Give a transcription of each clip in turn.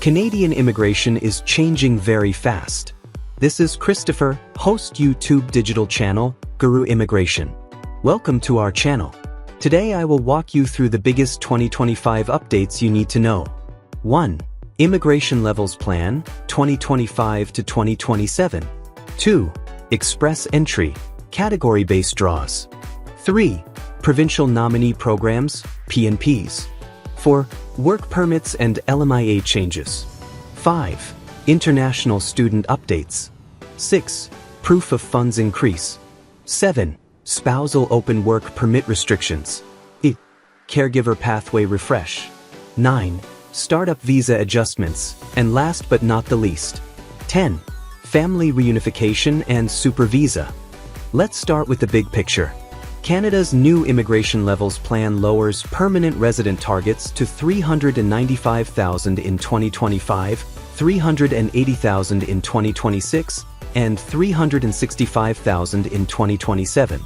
Canadian immigration is changing very fast. This is Christopher, host YouTube digital channel, Guru Immigration. Welcome to our channel. Today I will walk you through the biggest 2025 updates you need to know. 1. Immigration Levels Plan, 2025 to 2027. 2. Express Entry, Category-Based Draws. 3. Provincial Nominee Programs, PNPs. 4. Work Permits and LMIA Changes. 5. International Student Updates. 6. Proof of Funds Increase. 7. Spousal Open Work Permit Restrictions. 8. Caregiver Pathway Refresh. 9. Startup Visa Adjustments. And last but not the least, 10. Family Reunification and Super Visa. Let's start with the big picture. Canada's new immigration levels plan lowers permanent resident targets to 395,000 in 2025, 380,000 in 2026, and 365,000 in 2027.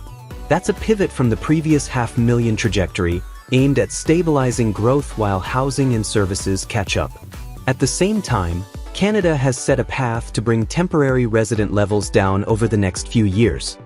That's a pivot from the previous 500,000 trajectory, aimed at stabilizing growth while housing and services catch up. At the same time, Canada has set a path to bring temporary resident levels down over the next few years.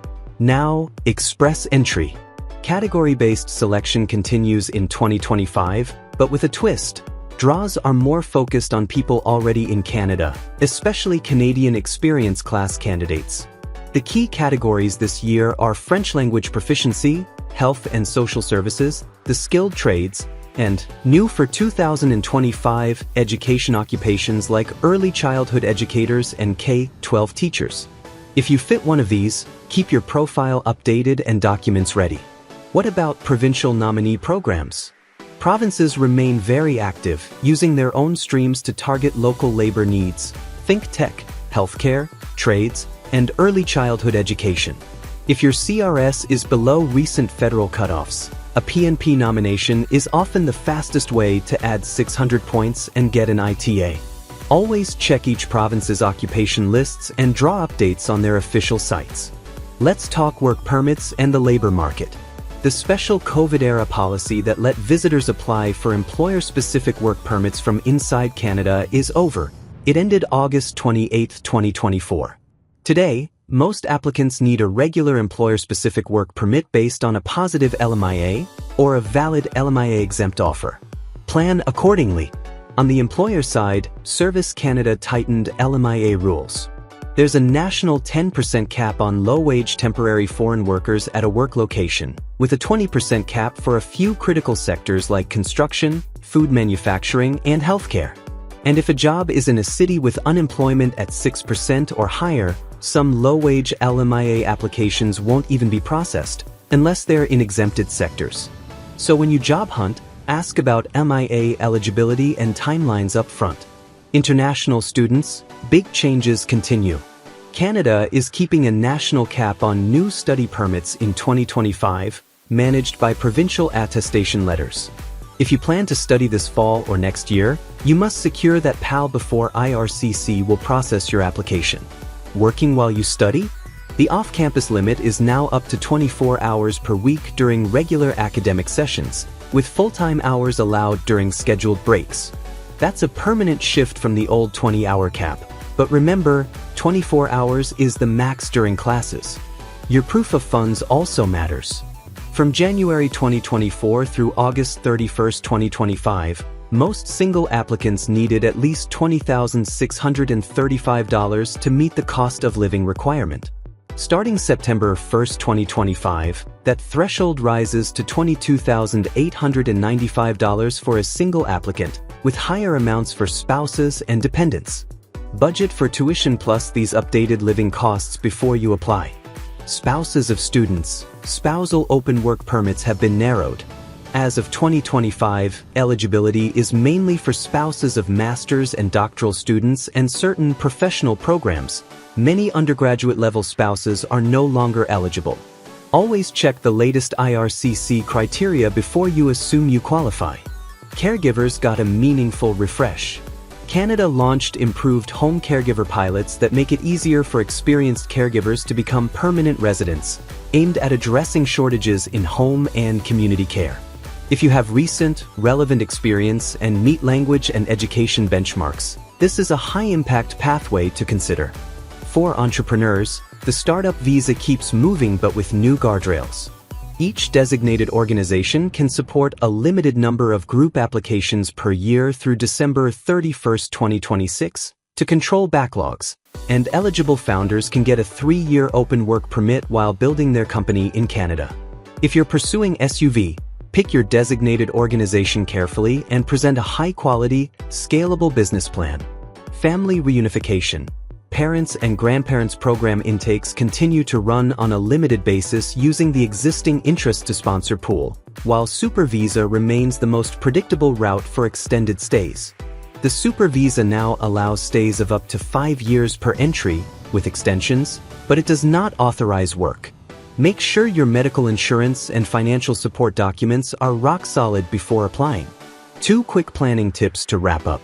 Now, Express Entry. Category-based selection continues in 2025, but with a twist. Draws are more focused on people already in Canada, especially Canadian Experience Class candidates. The key categories this year are French language proficiency, health and social services, the skilled trades, and, new for 2025, education occupations like early childhood educators and K-12 teachers. If you fit one of these, keep your profile updated and documents ready. What about provincial nominee programs? Provinces remain very active, using their own streams to target local labor needs. Think tech, healthcare, trades, and early childhood education. If your CRS is below recent federal cutoffs, a PNP nomination is often the fastest way to add 600 points and get an ITA. Always check each province's occupation lists and draw updates on their official sites. Let's talk work permits and the labor market. The special COVID-era policy that let visitors apply for employer-specific work permits from inside Canada is over. It ended August 28, 2024. Today, most applicants need a regular employer-specific work permit based on a positive LMIA or a valid LMIA-exempt offer. Plan accordingly. On the employer side, Service Canada tightened LMIA rules. There's a national 10% cap on low-wage temporary foreign workers at a work location, with a 20% cap for a few critical sectors like construction, food manufacturing, and healthcare. And if a job is in a city with unemployment at 6% or higher, some low-wage LMIA applications won't even be processed, unless they're in exempted sectors. So when you job hunt, ask about MIA eligibility and timelines up front. International students, big changes continue. Canada is keeping a national cap on new study permits in 2025, managed by provincial attestation letters. If you plan to study this fall or next year, you must secure that PAL before IRCC will process your application. Working while you study? The off-campus limit is now up to 24 hours per week during regular academic sessions, with full-time hours allowed during scheduled breaks. That's a permanent shift from the old 20-hour cap. But remember, 24 hours is the max during classes. Your proof of funds also matters. From January 2024 through August 31, 2025, most single applicants needed at least $20,635 to meet the cost of living requirement. Starting September 1, 2025, that threshold rises to $22,895 for a single applicant, with higher amounts for spouses and dependents. Budget for tuition plus these updated living costs before you apply. Spouses of students, spousal open work permits have been narrowed. As of 2025, eligibility is mainly for spouses of master's and doctoral students and certain professional programs. Many undergraduate-level spouses are no longer eligible. Always check the latest IRCC criteria before you assume you qualify. Caregivers got a meaningful refresh. Canada launched improved home caregiver pilots that make it easier for experienced caregivers to become permanent residents, aimed at addressing shortages in home and community care. If you have recent, relevant experience and meet language and education benchmarks, this is a high-impact pathway to consider. For entrepreneurs, the startup visa keeps moving but with new guardrails. Each designated organization can support a limited number of group applications per year through December 31, 2026, to control backlogs, and eligible founders can get a 3-year open work permit while building their company in Canada. If you're pursuing SUV, pick your designated organization carefully and present a high-quality, scalable business plan. Family reunification. Parents and grandparents program intakes continue to run on a limited basis using the existing interest-to-sponsor pool, while Super Visa remains the most predictable route for extended stays. The Super Visa now allows stays of up to 5 years per entry, with extensions, but it does not authorize work. Make sure your medical insurance and financial support documents are rock solid before applying. 2 quick planning tips to wrap up.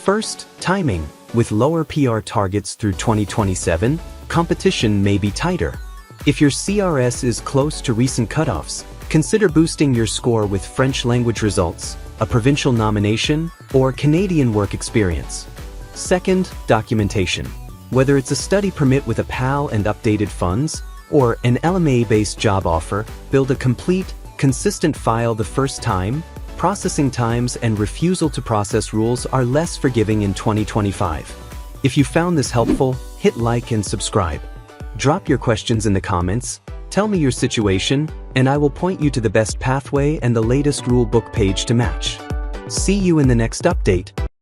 First, timing. With lower PR targets through 2027, competition may be tighter. If your CRS is close to recent cutoffs, consider boosting your score with French language results, a provincial nomination, or Canadian work experience. Second, documentation. Whether it's a study permit with a PAL and updated funds, or an LMA-based job offer, build a complete, consistent file the first time. Processing times and refusal to process rules are less forgiving in 2025. If you found this helpful, hit like and subscribe. Drop your questions in the comments, tell me your situation, and I will point you to the best pathway and the latest rule book page to match. See you in the next update.